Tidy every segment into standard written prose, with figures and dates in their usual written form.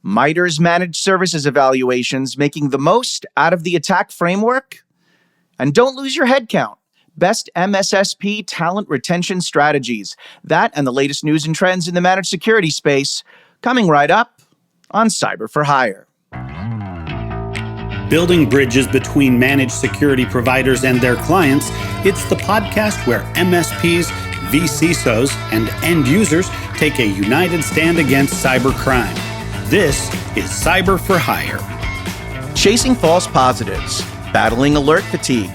MITRE's Managed Services Evaluations, making the most out of the attack framework. And don't lose your head count. Best MSSP talent retention strategies. That and the latest news and trends in the managed security space, coming right up on Cyber for Hire. Building bridges between managed security providers and their clients, it's the podcast where MSPs, vCISOs, and end users take a united stand against cybercrime. This is Cyber for Hire. Chasing false positives, battling alert fatigue,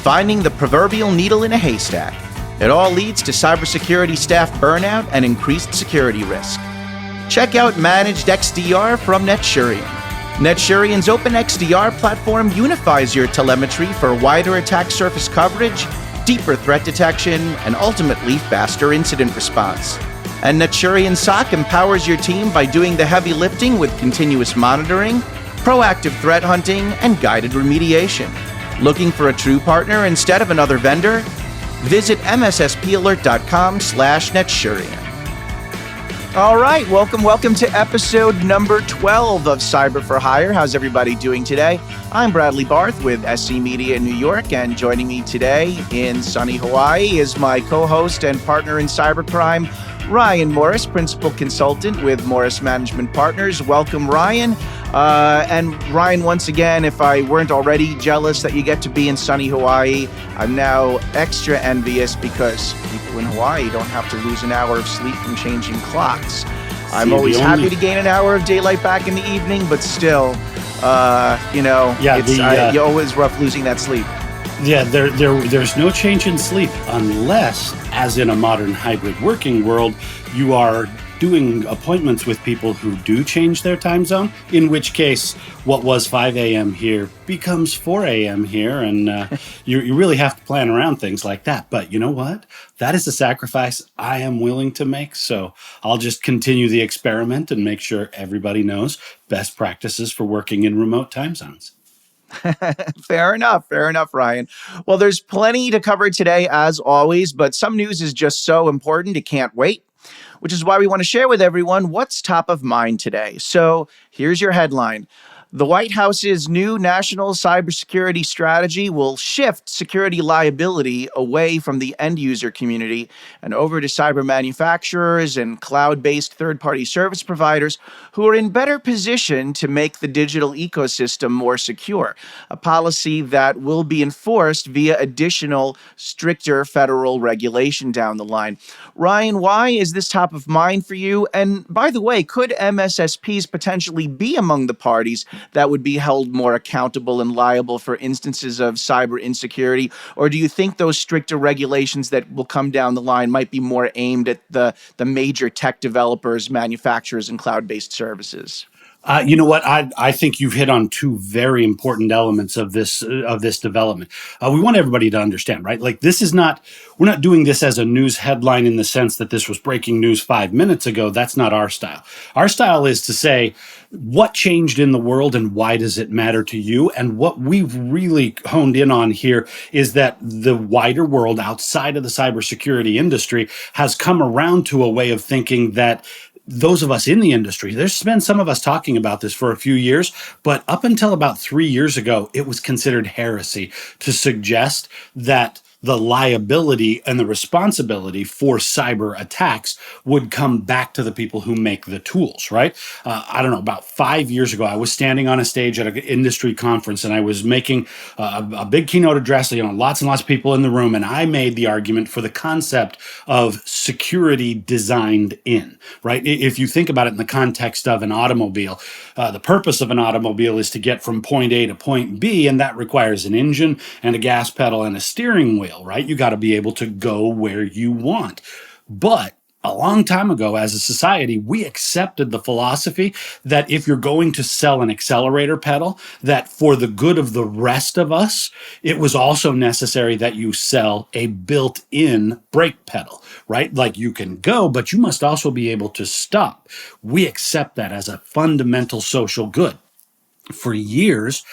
finding the proverbial needle in a haystack. It all leads to cybersecurity staff burnout and increased security risk. Check out Managed XDR from Neturian. Neturian's open XDR platform unifies your telemetry for wider attack surface coverage, deeper threat detection, and ultimately faster incident response. And Neturian SOC empowers your team by doing the heavy lifting with continuous monitoring, proactive threat hunting, and guided remediation. Looking for a true partner instead of another vendor? Visit msspalert.com/Neturian. All right, welcome to episode number 12 of Cyber for Hire. How's everybody doing today? I'm Bradley Barth with SC Media in New York, and joining me today in sunny Hawaii is my co-host and partner in cybercrime, Ryan Morris, principal consultant with Morris Management Partners. Welcome, Ryan. And Ryan, once again, if I weren't already jealous that you get to be in sunny Hawaii, I'm now extra envious because people in Hawaii don't have to lose an hour of sleep from changing clocks. I'm always happy to gain an hour of daylight back in the evening, but still, you always rough losing that sleep. Yeah, there's no change in sleep unless, as in a modern hybrid working world, you are doing appointments with people who do change their time zone, in which case what was 5 a.m. here becomes 4 a.m. here, and you really have to plan around things like that. But you know what? That is a sacrifice I am willing to make, so I'll just continue the experiment and make sure everybody knows best practices for working in remote time zones. Fair enough, Ryan. Well, there's plenty to cover today, as always, but some news is just so important it can't wait, which is why we want to share with everyone what's top of mind today. So here's your headline. The White House's new national cybersecurity strategy will shift security liability away from the end user community and over to cyber manufacturers and cloud-based third-party service providers who are in better position to make the digital ecosystem more secure, a policy that will be enforced via additional, stricter federal regulation down the line. Ryan, why is this top of mind for you? And by the way, could MSSPs potentially be among the parties that would be held more accountable and liable for instances of cyber insecurity? Or do you think those stricter regulations that will come down the line might be more aimed at the major tech developers, manufacturers, and cloud-based services? You know what? I think you've hit on two very important elements of this development. We want everybody to understand, right? Like we're not doing this as a news headline in the sense that this was breaking news 5 minutes ago. That's not our style. Our style is to say what changed in the world and why does it matter to you? And what we've really honed in on here is that the wider world outside of the cybersecurity industry has come around to a way of thinking that those of us in the industry, there's been some of us talking about this for a few years, but up until about 3 years ago, it was considered heresy to suggest that the liability and the responsibility for cyber attacks would come back to the people who make the tools, right? I don't know, about 5 years ago, I was standing on a stage at an industry conference and I was making a big keynote address, lots and lots of people in the room, and I made the argument for the concept of security designed in, right? If you think about it in the context of an automobile, the purpose of an automobile is to get from point A to point B, and that requires an engine and a gas pedal and a steering wheel, right? You got to be able to go where you want. But a long time ago, as a society, we accepted the philosophy that if you're going to sell an accelerator pedal, that for the good of the rest of us, it was also necessary that you sell a built-in brake pedal, right? Like you can go, but you must also be able to stop. We accept that as a fundamental social good. For years,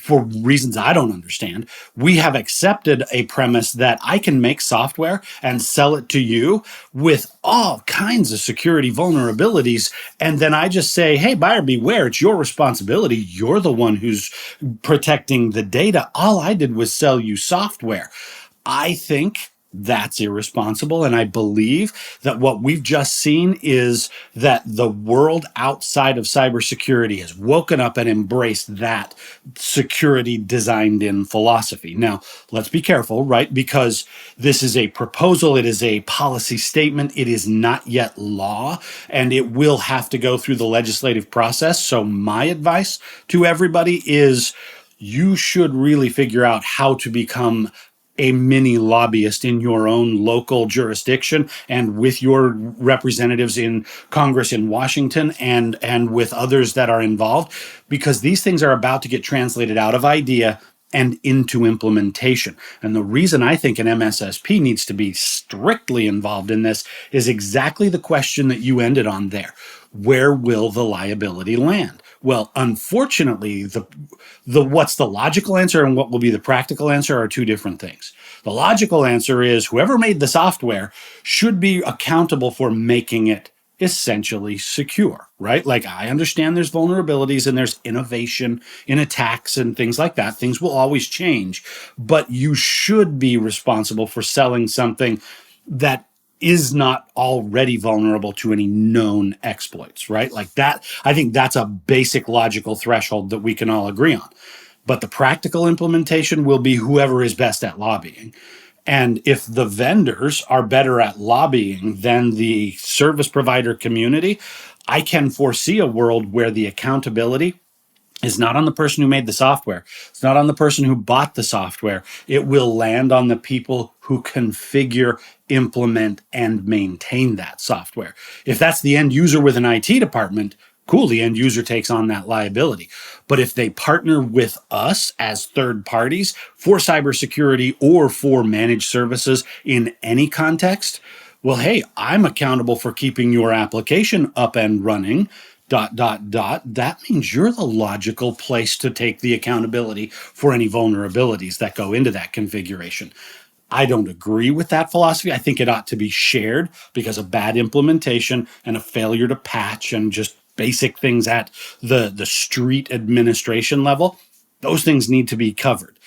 for reasons I don't understand, we have accepted a premise that I can make software and sell it to you with all kinds of security vulnerabilities. And then I just say, hey, buyer beware, it's your responsibility. You're the one who's protecting the data. All I did was sell you software. I think that's irresponsible. And I believe that what we've just seen is that the world outside of cybersecurity has woken up and embraced that security designed in philosophy. Now, let's be careful, right? Because this is a proposal, it is a policy statement, it is not yet law, and it will have to go through the legislative process. So, my advice to everybody is you should really figure out how to become a mini lobbyist in your own local jurisdiction and with your representatives in Congress in Washington and with others that are involved, because these things are about to get translated out of idea and into implementation. And the reason I think an MSSP needs to be strictly involved in this is exactly the question that you ended on there. Where will the liability land? Well, unfortunately, the what's the logical answer and what will be the practical answer are two different things. The logical answer is whoever made the software should be accountable for making it essentially secure, right? Like I understand there's vulnerabilities and there's innovation in attacks and things like that. Things will always change, but you should be responsible for selling something that is not already vulnerable to any known exploits, right? Like that, I think that's a basic logical threshold that we can all agree on. But the practical implementation will be whoever is best at lobbying. And if the vendors are better at lobbying than the service provider community, I can foresee a world where the accountability is not on the person who made the software. It's not on the person who bought the software. It will land on the people who configure, implement, and maintain that software. If that's the end user with an IT department, cool, the end user takes on that liability. But if they partner with us as third parties for cybersecurity or for managed services in any context, well, hey, I'm accountable for keeping your application up and running, ... That means you're the logical place to take the accountability for any vulnerabilities that go into that configuration. I don't agree with that philosophy. I think it ought to be shared because of bad implementation and a failure to patch and just basic things at the street administration level. Those things need to be covered.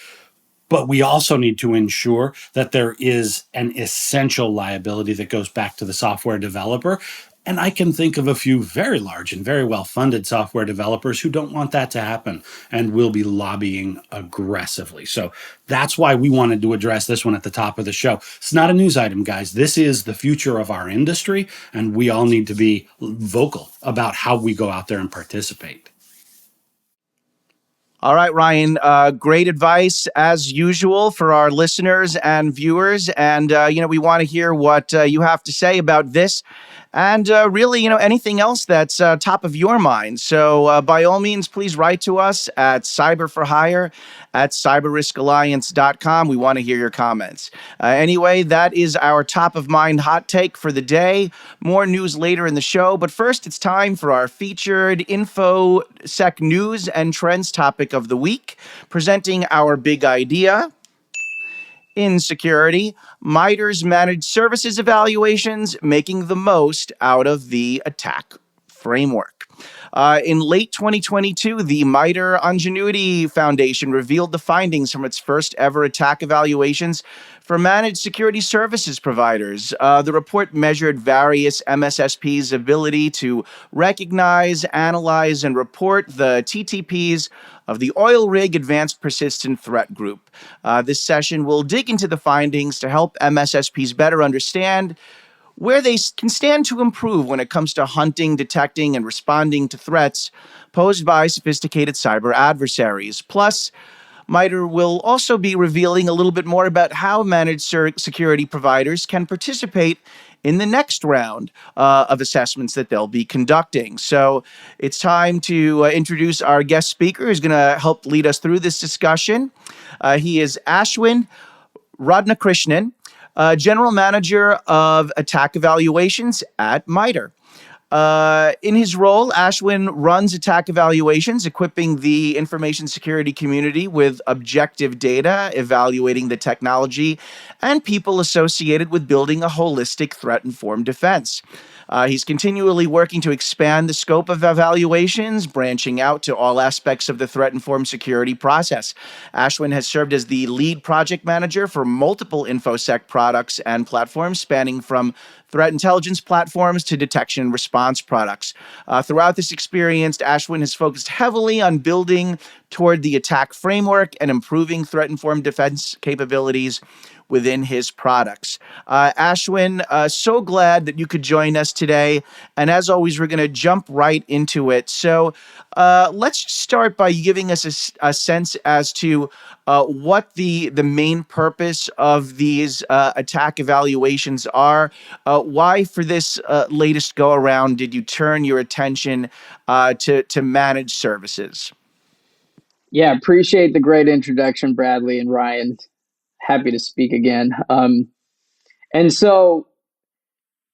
But we also need to ensure that there is an essential liability that goes back to the software developer. And I can think of a few very large and very well-funded software developers who don't want that to happen and will be lobbying aggressively. So that's why we wanted to address this one at the top of the show. It's not a news item, guys. This is the future of our industry, and we all need to be vocal about how we go out there and participate. All right, Ryan. Great advice as usual for our listeners and viewers. And, we want to hear what you have to say about this and really, anything else that's top of your mind. So by all means, please write to us at cyberforhire@cyberriskalliance.com. We want to hear your comments. Anyway, that is our top of mind hot take for the day. More news later in the show. But first, it's time for our featured InfoSec news and trends topic of the week, presenting our big idea in security, MITRE's Managed Services Evaluations, making the most out of the attack framework. In late 2022, the MITRE Engenuity Foundation revealed the findings from its first ever attack evaluations for managed security services providers. The report measured various MSSPs' ability to recognize, analyze, and report the TTPs of the OilRig Advanced Persistent Threat group. This session will dig into the findings to help MSSPs better understand where they can stand to improve when it comes to hunting, detecting, and responding to threats posed by sophisticated cyber adversaries. Plus, MITRE will also be revealing a little bit more about how managed security providers can participate in the next round of assessments that they'll be conducting. So it's time to introduce our guest speaker who's going to help lead us through this discussion. He is Ashwin Radhakrishnan, General Manager of Attack Evaluations at MITRE. In his role, Ashwin runs attack evaluations, equipping the information security community with objective data, evaluating the technology and people associated with building a holistic threat informed defense. He's continually working to expand the scope of evaluations, branching out to all aspects of the threat informed security process. Ashwin has served as the lead project manager for multiple InfoSec products and platforms, spanning from threat intelligence platforms to detection and response products. Throughout this experience, Ashwin has focused heavily on building toward the attack framework and improving threat informed defense capabilities within his products. Ashwin, so glad that you could join us today. And as always, we're going to jump right into it. So let's start by giving us a sense as to what the main purpose of these attack evaluations are. Why, for this latest go around, did you turn your attention to managed services? Yeah, appreciate the great introduction, Bradley and Ryan. Happy to speak again. And so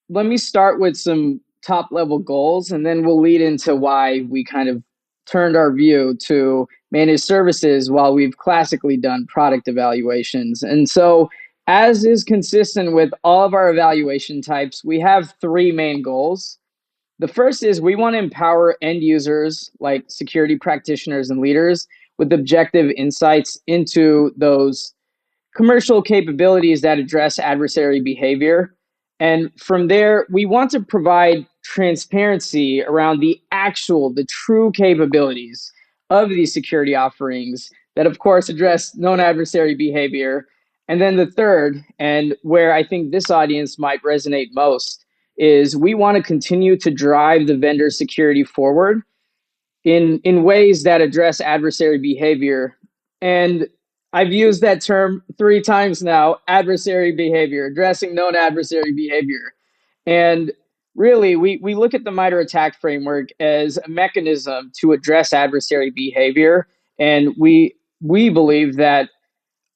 let me start with some top level goals, and then we'll lead into why we kind of turned our view to managed services while we've classically done product evaluations. And so, as is consistent with all of our evaluation types, we have three main goals. The first is we want to empower end users like security practitioners and leaders with objective insights into those commercial capabilities that address adversary behavior. And from there, we want to provide transparency around the true capabilities of these security offerings that, of course, address known adversary behavior. And then the third, and where I think this audience might resonate most, is we want to continue to drive the vendor security forward in ways that address adversary behavior. And I've used that term 3 times now, adversary behavior, addressing known adversary behavior. And really, we look at the MITRE attack framework as a mechanism to address adversary behavior. And we believe that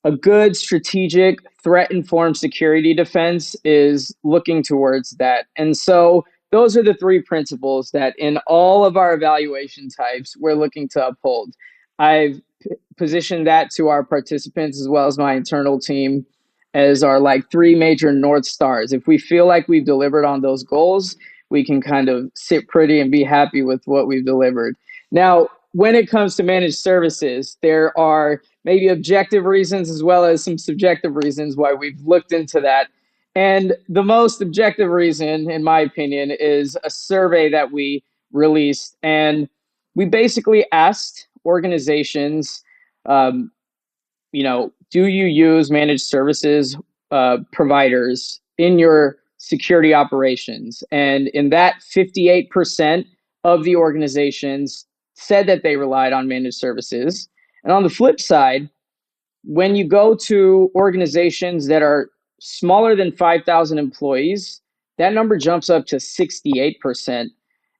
a good strategic threat informed security defense is looking towards that. And so those are the three principles that in all of our evaluation types we're looking to uphold. I've positioned that to our participants as well as my internal team as our like three major North Stars. If we feel like we've delivered on those goals, we can kind of sit pretty and be happy with what we've delivered. Now, when it comes to managed services, there are maybe objective reasons as well as some subjective reasons why we've looked into that. And the most objective reason, in my opinion, is a survey that we released. And we basically asked organizations, do you use managed services providers in your security operations? And in that, 58% of the organizations said that they relied on managed services. And on the flip side, when you go to organizations that are smaller than 5,000 employees, that number jumps up to 68%.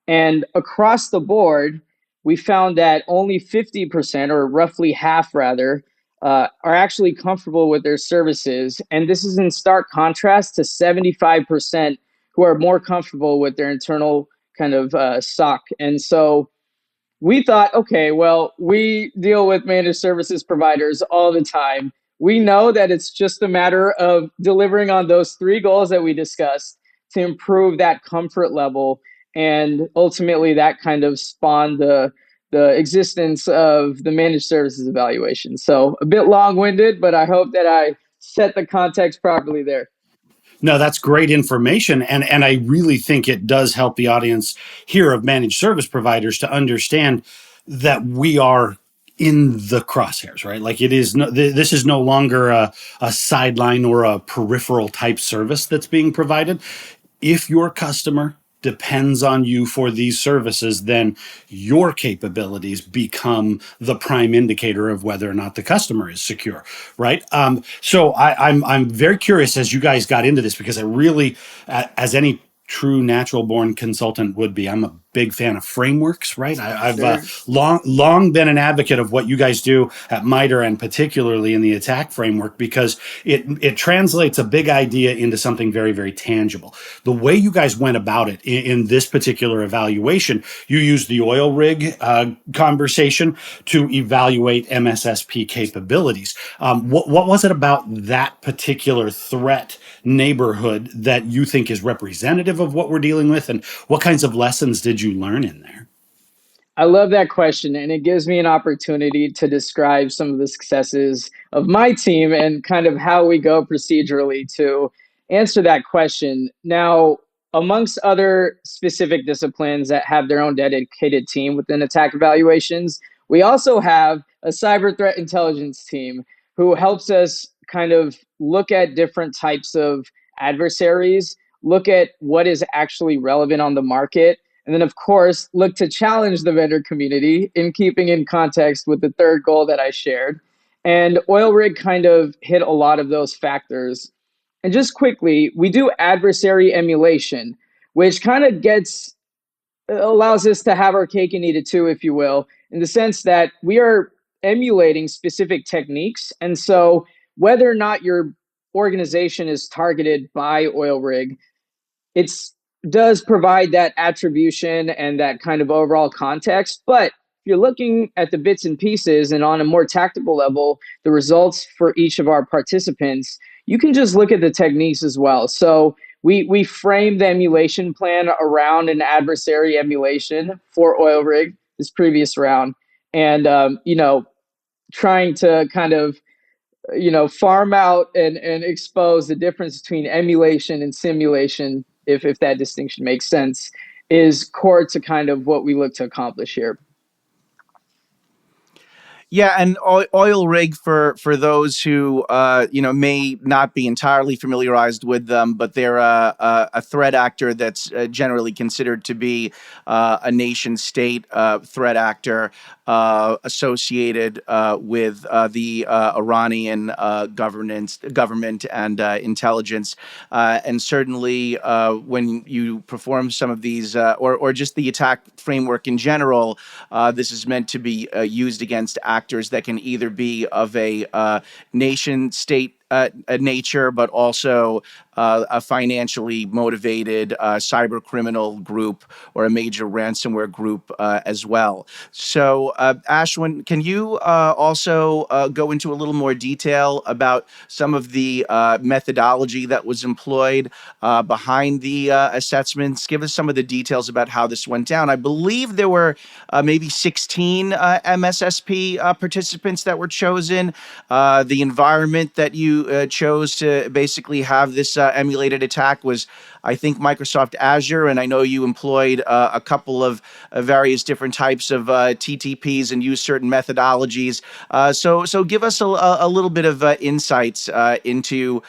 And across the board, we found that only 50%, or roughly half rather, are actually comfortable with their services. And this is in stark contrast to 75% who are more comfortable with their internal kind of SOC. And so we thought, okay, well, we deal with managed services providers all the time. We know that it's just a matter of delivering on those three goals that we discussed to improve that comfort level. And ultimately, that kind of spawned the existence of the managed services evaluation. So a bit long-winded, but I hope that I set the context properly there. No, that's great information. And I really think it does help the audience here of managed service providers to understand that we are in the crosshairs, right? Like this is no longer a sideline or a peripheral type service that's being provided. If your customer depends on you for these services, then your capabilities become the prime indicator of whether or not the customer is secure, right? So I'm very curious as you guys got into this, because I really, as any true natural born consultant would be, I'm a big fan of frameworks, right? I've Sure. long been an advocate of what you guys do at MITRE, and particularly in the ATT&CK framework, because it translates a big idea into something very, very tangible. The way you guys went about it in this particular evaluation, you used the OilRig conversation to evaluate MSSP capabilities. What was it about that particular threat neighborhood that you think is representative of what we're dealing with, and what kinds of lessons did you learn in there? I love that question, and it gives me an opportunity to describe some of the successes of my team and kind of how we go procedurally to answer that question. Now, amongst other specific disciplines that have their own dedicated team within ATT&CK Evaluations, we also have a cyber threat intelligence team who helps us kind of look at different types of adversaries, look at what is actually relevant on the market, and then, of course, look to challenge the vendor community in keeping in context with the third goal that I shared. And OilRig kind of hit a lot of those factors. And just quickly, we do adversary emulation, which kind of allows us to have our cake and eat it too, if you will, in the sense that we are emulating specific techniques. And so whether or not your organization is targeted by OilRig, it does provide that attribution and that kind of overall context. But if you're looking at the bits and pieces and on a more tactical level, the results for each of our participants, you can just look at the techniques as well. So we frame the emulation plan around an adversary emulation for OilRig this previous round, and trying to kind of farm out and expose the difference between emulation and simulation, if that distinction makes sense, is core to kind of what we look to accomplish here. Yeah, and OilRig, for those who may not be entirely familiarized with them, but they're a threat actor that's generally considered to be a nation state threat actor associated with the Iranian government and intelligence, and certainly when you perform some of these or just the attack framework in general, this is meant to be used against actors that can either be of a nation state nature, but also a financially motivated cyber criminal group or a major ransomware group as well. So, Ashwin, can you also go into a little more detail about some of the methodology that was employed behind the assessments? Give us some of the details about how this went down. I believe there were maybe 16 MSSP participants that were chosen. The environment that you chose to basically have this emulated attack was, I think, Microsoft Azure, and I know you employed a couple of various different types of TTPs and used certain methodologies. So give us a little bit of insights into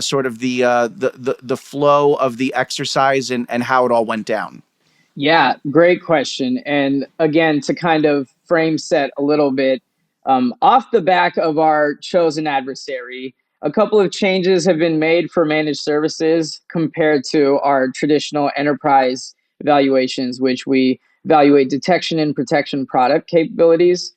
sort of the flow of the exercise and how it all went down. Yeah, great question. And again, to kind of frame set a little bit, off the back of our chosen adversary, a couple of changes have been made for managed services compared to our traditional enterprise evaluations, which we evaluate detection and protection product capabilities.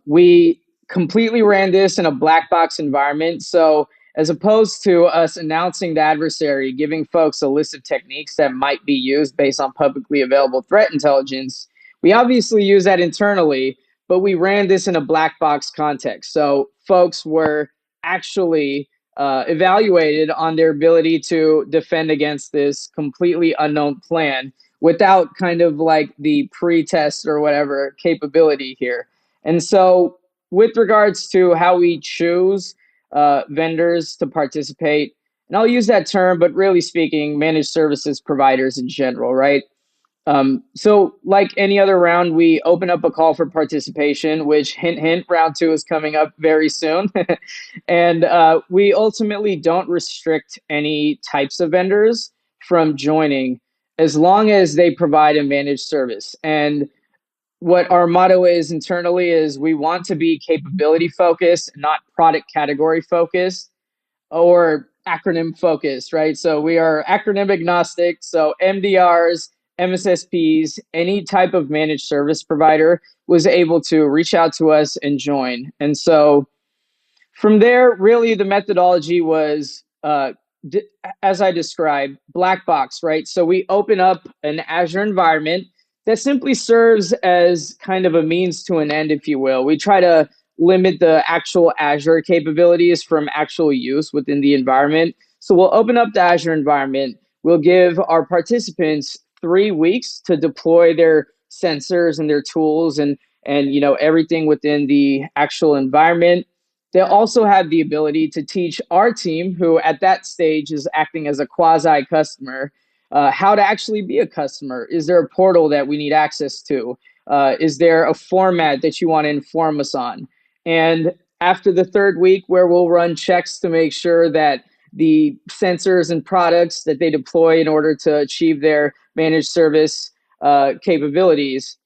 We completely ran this in a black box environment. So as opposed to us announcing the adversary, giving folks a list of techniques that might be used based on publicly available threat intelligence, we obviously use that internally, but we ran this in a black box context. So folks were actually evaluated on their ability to defend against this completely unknown plan without kind of like the pre-test or whatever capability here. And so with regards to how we choose vendors to participate, and I'll use that term, but really speaking, managed services providers in general, right? So like any other round, we open up a call for participation, which hint, hint, round two is coming up very soon. And we ultimately don't restrict any types of vendors from joining as long as they provide a managed service. And what our motto is internally is we want to be capability focused, not product category focused or acronym focused, right? So we are acronym agnostic. So MDRs, MSSPs, any type of managed service provider was able to reach out to us and join. And so from there, really the methodology was, as I described, black box, right? So we open up an Azure environment that simply serves as kind of a means to an end, if you will. We try to limit the actual Azure capabilities from actual use within the environment. So we'll open up the Azure environment. We'll give our participants 3 weeks to deploy their sensors and their tools and everything within the actual environment. They'll also have the ability to teach our team, who at that stage is acting as a quasi customer, how to actually be a customer. Is there a portal that we need access to? Is there a format that you want to inform us on? And after the 3rd week, where we'll run checks to make sure that the sensors and products that they deploy in order to achieve their managed service capabilities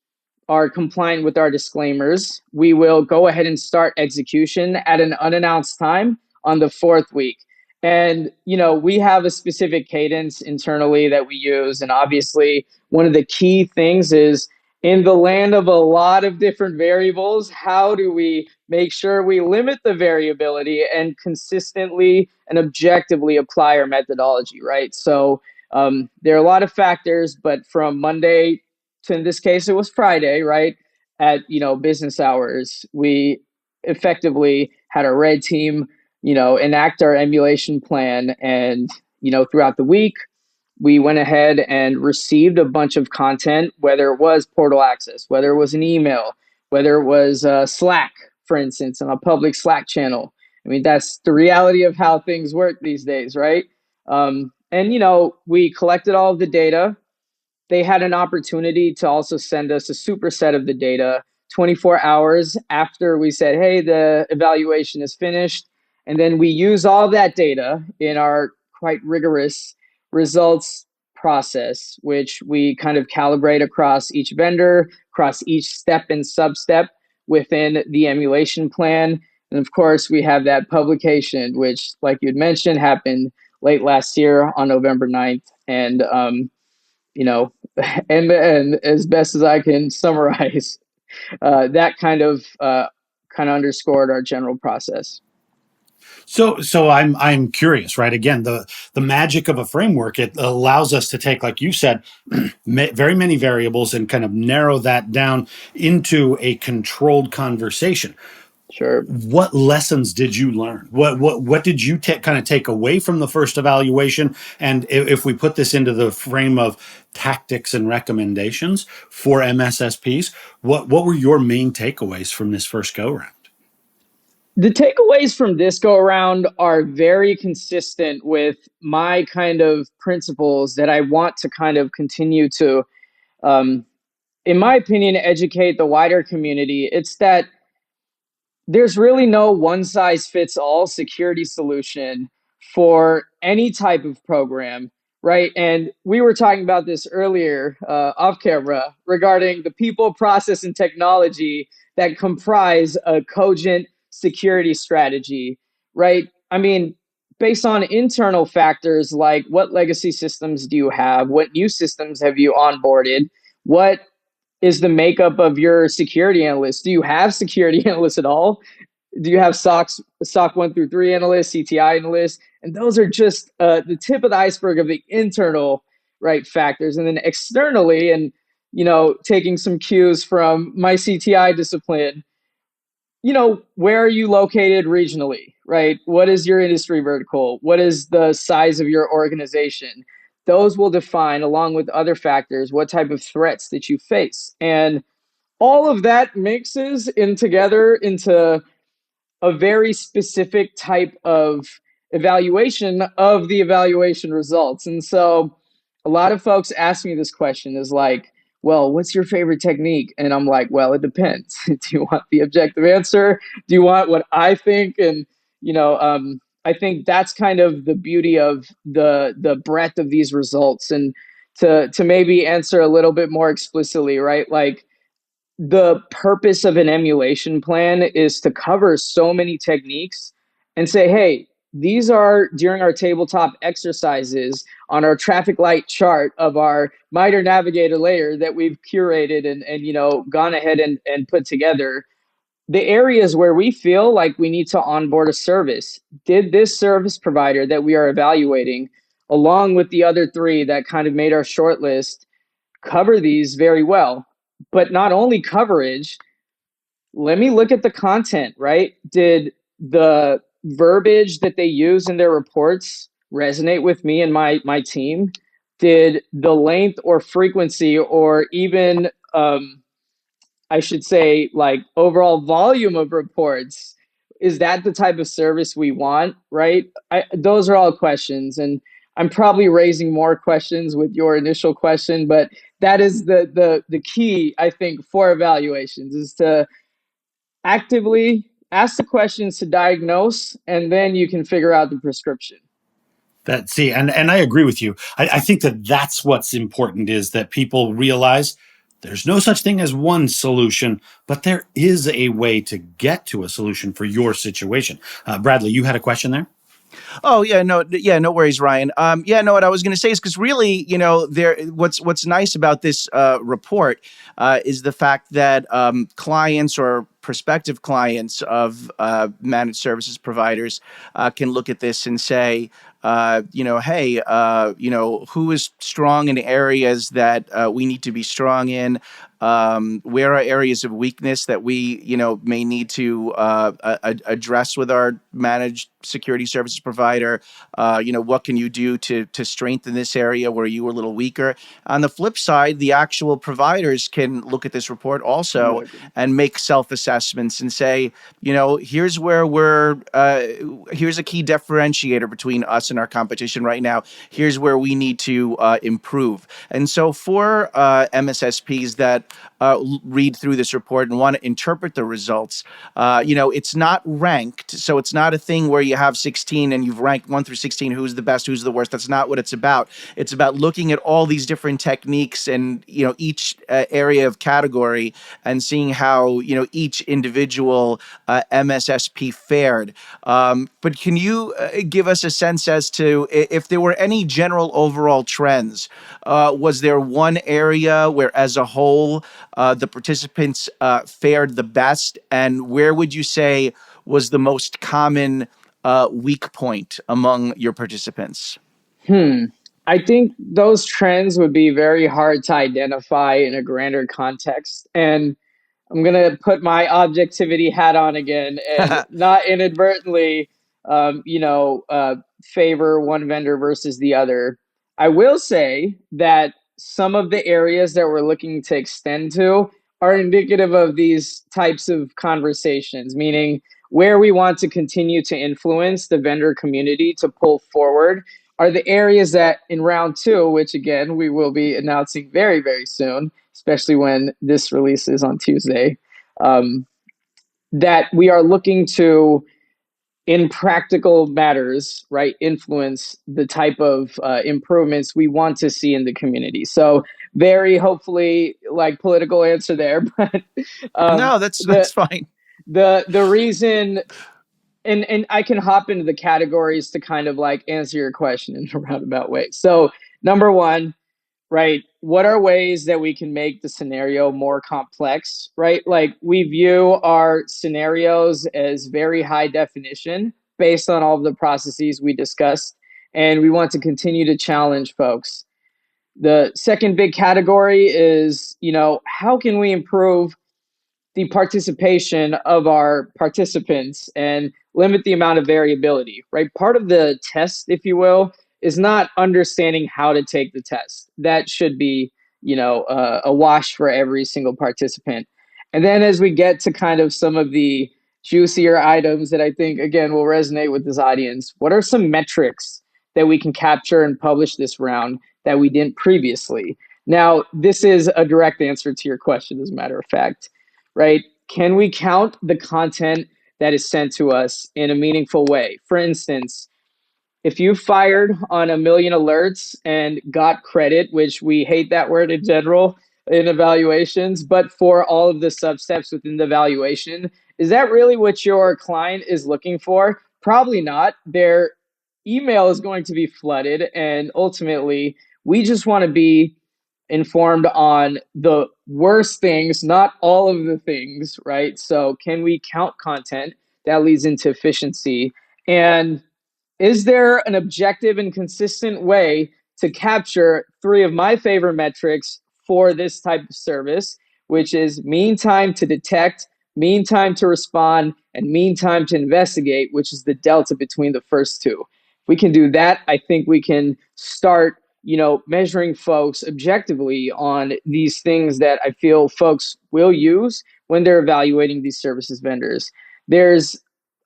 are compliant with our disclaimers, we will go ahead and start execution at an unannounced time on the 4th week. And, we have a specific cadence internally that we use. And obviously, one of the key things is, in the land of a lot of different variables, how do we make sure we limit the variability and consistently and objectively apply our methodology, right? So there are a lot of factors, but from Monday to, in this case, it was Friday, right? At, business hours, we effectively had our red team, enact our emulation plan. And, throughout the week, we went ahead and received a bunch of content, whether it was portal access, whether it was an email, whether it was Slack, for instance, on a public Slack channel. I mean, that's the reality of how things work these days, right? And we collected all of the data. They had an opportunity to also send us a superset of the data 24 hours after we said, hey, the evaluation is finished. And then we use all that data in our quite rigorous results process, which we kind of calibrate across each vendor, across each step and sub-step within the emulation plan. And of course, we have that publication, which, like you'd mentioned, happened late last year on November 9th. And, and as best as I can summarize, that kind of underscored our general process. So I'm curious, right? Again, the magic of a framework, it allows us to take, like you said, very many variables and kind of narrow that down into a controlled conversation. Sure. What lessons did you learn? What did you kind of take away from the first evaluation? And if we put this into the frame of tactics and recommendations for MSSPs, what were your main takeaways from this first go round? The takeaways from this go around are very consistent with my kind of principles that I want to kind of continue to, in my opinion, educate the wider community. It's that there's really no one size fits all security solution for any type of program, right? And we were talking about this earlier off camera regarding the people, process, and technology that comprise a cogent security strategy, right? I mean, based on internal factors like what legacy systems do you have? What new systems have you onboarded? What is the makeup of your security analysts? Do you have security analysts at all? Do you have SOC 1 through 3 analysts, CTI analysts? And those are just the tip of the iceberg of the internal, right, factors. And then externally, and taking some cues from my CTI discipline, where are you located regionally, right? What is your industry vertical? What is the size of your organization? Those will define, along with other factors, what type of threats that you face. And all of that mixes in together into a very specific type of evaluation of the evaluation results. And so a lot of folks ask me this question is like, well, what's your favorite technique? And I'm like, well, it depends. Do you want the objective answer? Do you want what I think? And, I think that's kind of the beauty of the breadth of these results. And to maybe answer a little bit more explicitly, right? Like, the purpose of an emulation plan is to cover so many techniques and say, hey, these are during our tabletop exercises on our traffic light chart of our MITRE Navigator layer that we've curated and gone ahead and put together. The areas where we feel like we need to onboard a service. Did this service provider that we are evaluating, along with the other three that kind of made our short list, cover these very well? But not only coverage, let me look at the content, right? Did the verbiage that they use in their reports resonate with me and my team? Did the length or frequency or even I should say, like overall volume of reports, is that the type of service we want, right? Those are all questions, and I'm probably raising more questions with your initial question, but that is the key, I think, for evaluations is to actively ask the questions to diagnose, and then you can figure out the prescription. And I agree with you. I think that that's what's important is that people realize there's no such thing as one solution, but there is a way to get to a solution for your situation. Bradley, you had a question there? Oh no worries, Ryan. No, what I was going to say is because really, what's nice about this report is the fact that clients or prospective clients of managed services providers can look at this and say, hey, who is strong in areas that we need to be strong in? Where are areas of weakness that we, may need to address with our managed security services provider? What can you do to strengthen this area where you were a little weaker? On the flip side, the actual providers can look at this report also and make self-assessments and say, here's where here's a key differentiator between us and our competition right now. Here's where we need to improve. And so for MSSPs that read through this report and want to interpret the results, it's not ranked. So it's not a thing where you have 16 and you've ranked 1 through 16, who's the best, who's the worst. That's not what it's about. It's about looking at all these different techniques and, each area of category and seeing how, each individual MSSP fared. But can you give us a sense as to if there were any general overall trends? Was there one area where, as a whole, the participants fared the best? And where would you say was the most common weak point among your participants? I think those trends would be very hard to identify in a grander context. And I'm going to put my objectivity hat on again and not inadvertently, favor one vendor versus the other. I will say that some of the areas that we're looking to extend to are indicative of these types of conversations, meaning where we want to continue to influence the vendor community to pull forward are the areas that in round 2, which again, we will be announcing very, very soon, especially when this releases on Tuesday, that we are looking to, in practical matters, right, influence the type of improvements we want to see in the community. So very hopefully like political answer there, but no, that's fine. The reason, and I can hop into the categories to kind of like answer your question in a roundabout way. So number one, right, what are ways that we can make the scenario more complex, right? Like we view our scenarios as very high definition based on all of the processes we discussed, and we want to continue to challenge folks. The second big category is, how can we improve the participation of our participants and limit the amount of variability, right? Part of the test, if you will, is not understanding how to take the test. That should be, a wash for every single participant. And then as we get to kind of some of the juicier items that I think, again, will resonate with this audience, what are some metrics that we can capture and publish this round that we didn't previously? Now, this is a direct answer to your question, as a matter of fact, right? Can we count the content that is sent to us in a meaningful way? For instance, if you fired on 1 million alerts and got credit, which we hate that word in general in evaluations, but for all of the sub-steps within the evaluation, is that really what your client is looking for? Probably not. Their email is going to be flooded, and ultimately, we just want to be informed on the worst things, not all of the things, right? So, can we count content? That leads into efficiency. And is there an objective and consistent way to capture three of my favorite metrics for this type of service, which is mean time to detect, mean time to respond, and mean time to investigate, which is the delta between the first two? If we can do that, I think we can start, measuring folks objectively on these things that I feel folks will use when they're evaluating these services vendors. There's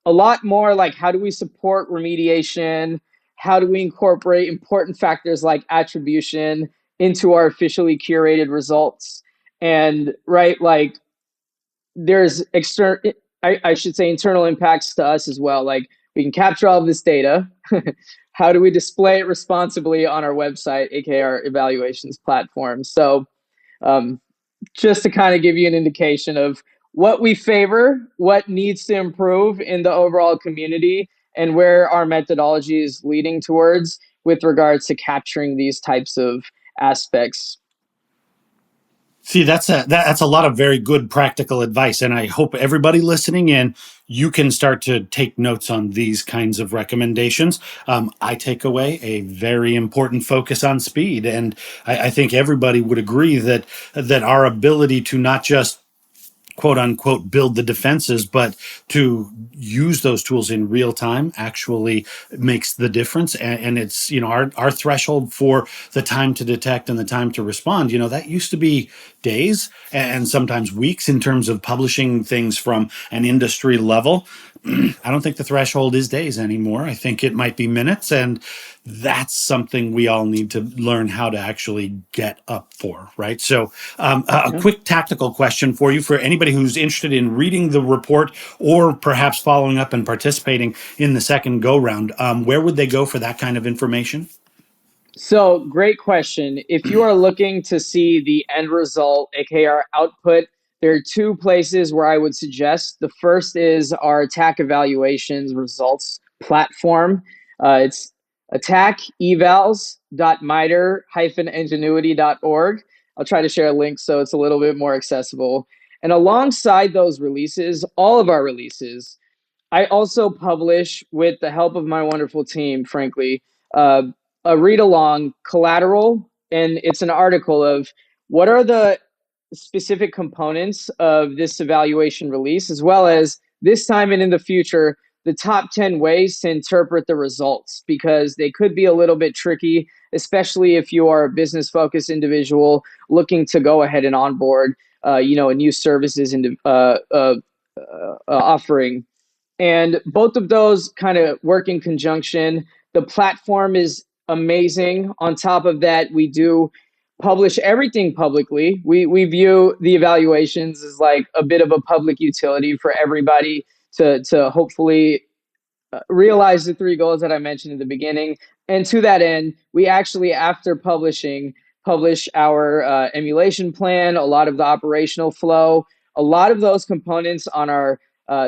a lot more like, how do we support remediation? How do we incorporate important factors like attribution into our officially curated results? And right, like there's I should say internal impacts to us as well. Like, we can capture all of this data. How do we display it responsibly on our website, aka our evaluations platform? So um, just to kind of give you an indication of what we favor, what needs to improve in the overall community, and where our methodology is leading towards with regards to capturing these types of aspects. See, that's a lot of very good practical advice, and I hope everybody listening in, you can start to take notes on these kinds of recommendations. I take away a very important focus on speed, and I think everybody would agree that our ability to not just quote unquote build the defenses, but to use those tools in real time actually makes the difference. And it's, our threshold for the time to detect and the time to respond, that used to be days and sometimes weeks in terms of publishing things from an industry level. I don't think the threshold is days anymore. I think it might be minutes, and that's something we all need to learn how to actually get up for, right? So a quick tactical question for you, for anybody who's interested in reading the report or perhaps following up and participating in the second go round, where would they go for that kind of information? So, great question. If you are looking to see the end result, aka our output, there are two places where I would suggest. The first is our ATT&CK Evaluations results platform. It's attackevals.mitre-engenuity.org. I'll try to share a link so it's a little bit more accessible. And alongside those releases, all of our releases, I also publish, with the help of my wonderful team, frankly, a read along collateral. And it's an article of what are the specific components of this evaluation release, as well as this time and in the future, the top 10 ways to interpret the results, because they could be a little bit tricky, especially if you are a business focused individual looking to go ahead and onboard, a new services offering. And both of those kind of work in conjunction. The platform is amazing. On top of that, we do publish everything publicly. We view the evaluations as like a bit of a public utility for everybody to hopefully realize the three goals that I mentioned in the beginning. And to that end, we actually, after publishing, publish our emulation plan, a lot of the operational flow, a lot of those components on our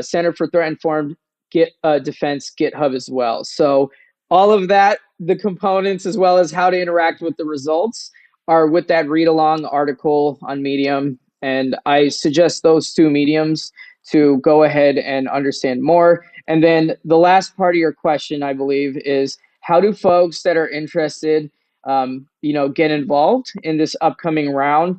Center for Threat Informed Defense GitHub as well. So all of that, the components as well as how to interact with the results, are with that read along article on Medium. And I suggest those two mediums to go ahead and understand more. And then the last part of your question, I believe, is how do folks that are interested, get involved in this upcoming round?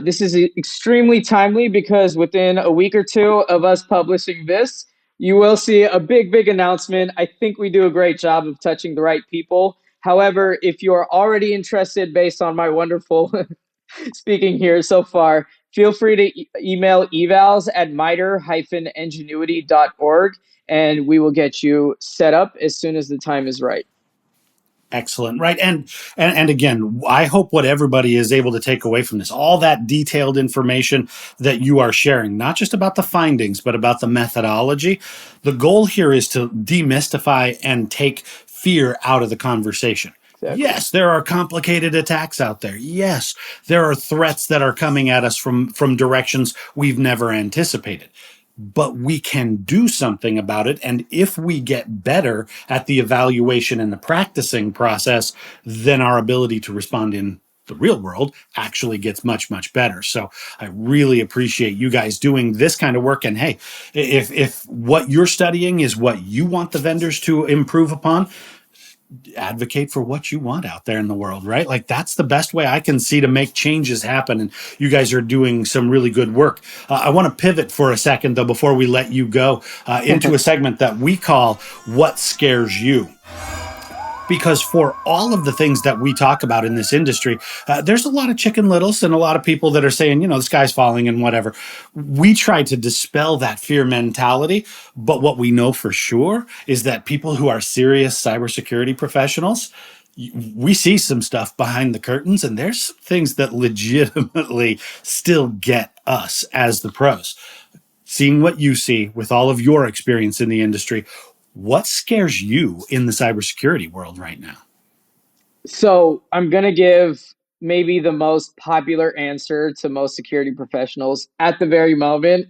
This is extremely timely because within a week or two of us publishing this, you will see a big announcement. I think we do a great job of touching the right people. However, if you are already interested based on my wonderful speaking here so far, feel free to email evals@mitre-engenuity.org, and we will get you set up as soon as the time is right. Excellent. Right. And again, I hope what everybody is able to take away from this, all that detailed information that you are sharing, not just about the findings, but about the methodology. The goal here is to demystify and take fear out of the conversation. Exactly. Yes, there are complicated attacks out there. Yes, there are threats that are coming at us from directions we've never anticipated. but we can do something about it. And if we get better at the evaluation and the practicing process, then our ability to respond in the real world actually gets much, much better. So I really appreciate you guys doing this kind of work. And hey, if what you're studying is what you want the vendors to improve upon, advocate for what you want out there in the world, right? Like that's the best way I can see to make changes happen. And you guys are doing some really good work. I want to pivot for a second though, before we let you go, into a segment that we call What Scares You? Because for all of the things that we talk about in this industry, there's a lot of chicken littles and a lot of people that are saying, the sky's falling and whatever. We try to dispel that fear mentality. But what we know for sure is that people who are serious cybersecurity professionals, we see some stuff behind the curtains, and there's things that legitimately still get us as the pros. Seeing what you see with all of your experience in the industry, what scares you in the cybersecurity world right now? So I'm going to give maybe the most popular answer to most security professionals at the very moment.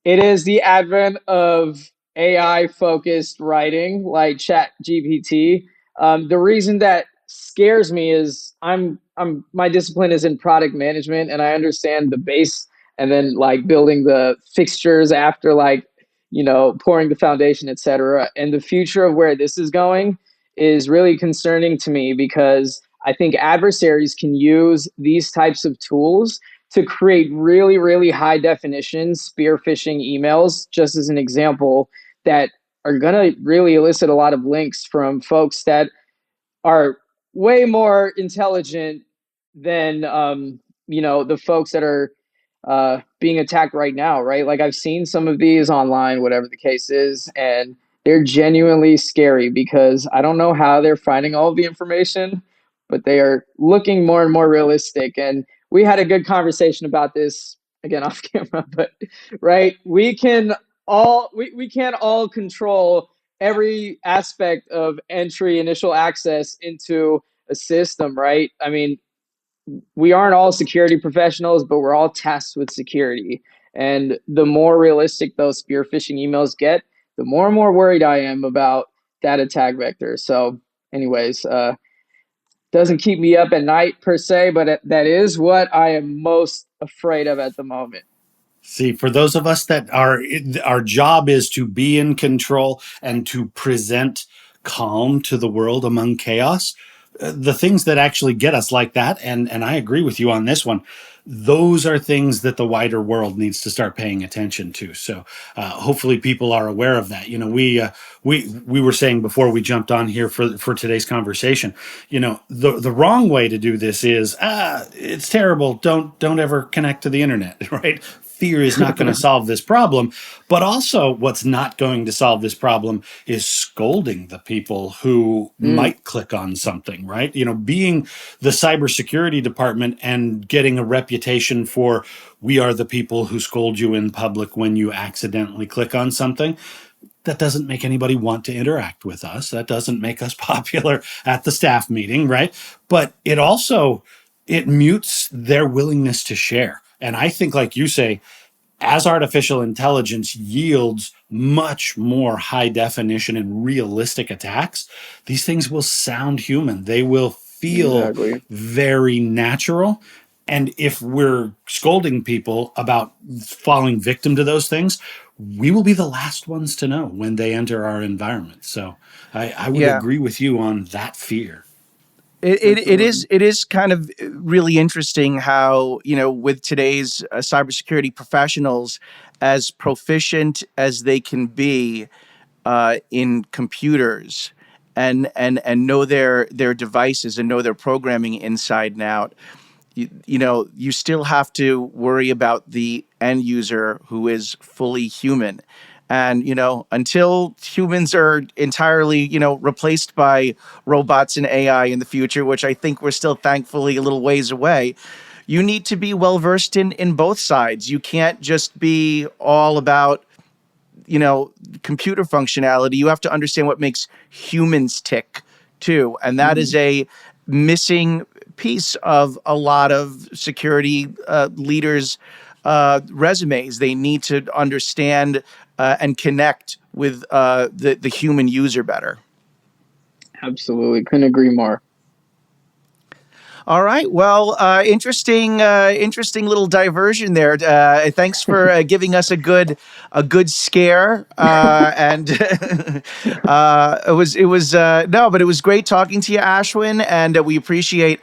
It is the advent of AI focused writing like Chat GPT. The reason that scares me is my discipline is in product management, and I understand the base and then like building the fixtures after, like, pouring the foundation, etc. And the future of where this is going is really concerning to me, because I think adversaries can use these types of tools to create really, really high definition spear phishing emails, just as an example, that are going to really elicit a lot of links from folks that are way more intelligent than the folks that are being attacked right now, right? Like, I've seen some of these online, whatever the case is, and they're genuinely scary, because I don't know how they're finding all of the information, but they are looking more and more realistic. And we had a good conversation about this again off camera, but right, we can't all control every aspect of entry, initial access into a system, right? I mean, we aren't all security professionals, but we're all tasked with security. And the more realistic those spear phishing emails get, the more and more worried I am about that attack vector. So, anyways, doesn't keep me up at night per se, but that is what I am most afraid of at the moment. See, for those of us that our job is to be in control and to present calm to the world among chaos, the things that actually get us like that, and I agree with you on this one, those are things that the wider world needs to start paying attention to. So hopefully people are aware of that. We were saying before we jumped on here for today's conversation, the wrong way to do this is it's terrible. Don't ever connect to the internet, right? Fear is not going to solve this problem. But also, what's not going to solve this problem is scolding the people who might click on something, right? Being the cybersecurity department and getting a reputation for, we are the people who scold you in public when you accidentally click on something. That doesn't make anybody want to interact with us. That doesn't make us popular at the staff meeting, right? But it mutes their willingness to share. And I think, like you say, as artificial intelligence yields much more high definition and realistic attacks, these things will sound human. They will feel very natural. And if we're scolding people about falling victim to those things, we will be the last ones to know when they enter our environment. So I would agree with you on that fear. It is kind of really interesting how, with today's cybersecurity professionals, as proficient as they can be in computers and know their devices and know their programming inside and out, you still have to worry about the end user who is fully human. And, until humans are entirely, replaced by robots and AI in the future, which I think we're still thankfully a little ways away, you need to be well versed in both sides. You can't just be all about, computer functionality. You have to understand what makes humans tick too. And that is a missing piece of a lot of security leaders' resumes. They need to understand and connect with the human user better. Absolutely. Couldn't agree more. All right. Well, interesting little diversion there. Thanks for giving us a good scare. And it was no, but it was great talking to you, Ashwin, and we appreciate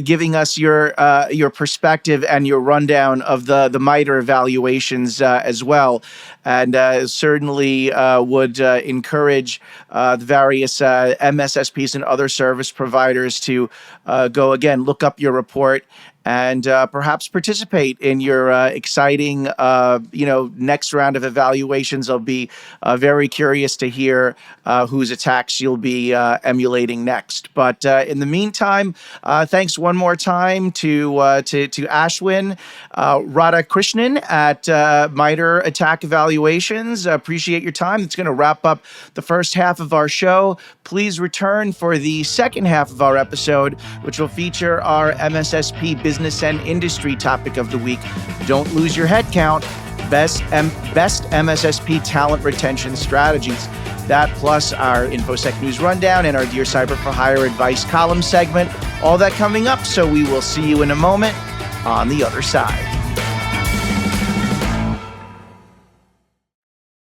giving us your perspective and your rundown of the MITRE evaluations as well. And certainly would encourage the various MSSPs and other service providers to go again, look up your report and perhaps participate in your exciting, next round of evaluations. I'll be very curious to hear whose attacks you'll be emulating next. But in the meantime, thanks one more time to Ashwin Radhakrishnan at MITRE Attack Evaluations. Appreciate your time. It's going to wrap up the first half of our show. Please return for the second half of our episode, which will feature our MSSP business and industry topic of the week. Don't lose your head count. Best MSSP talent retention strategies. That plus our InfoSec News Rundown and our Dear Cyber for Hire advice column segment. All that coming up, so we will see you in a moment on the other side.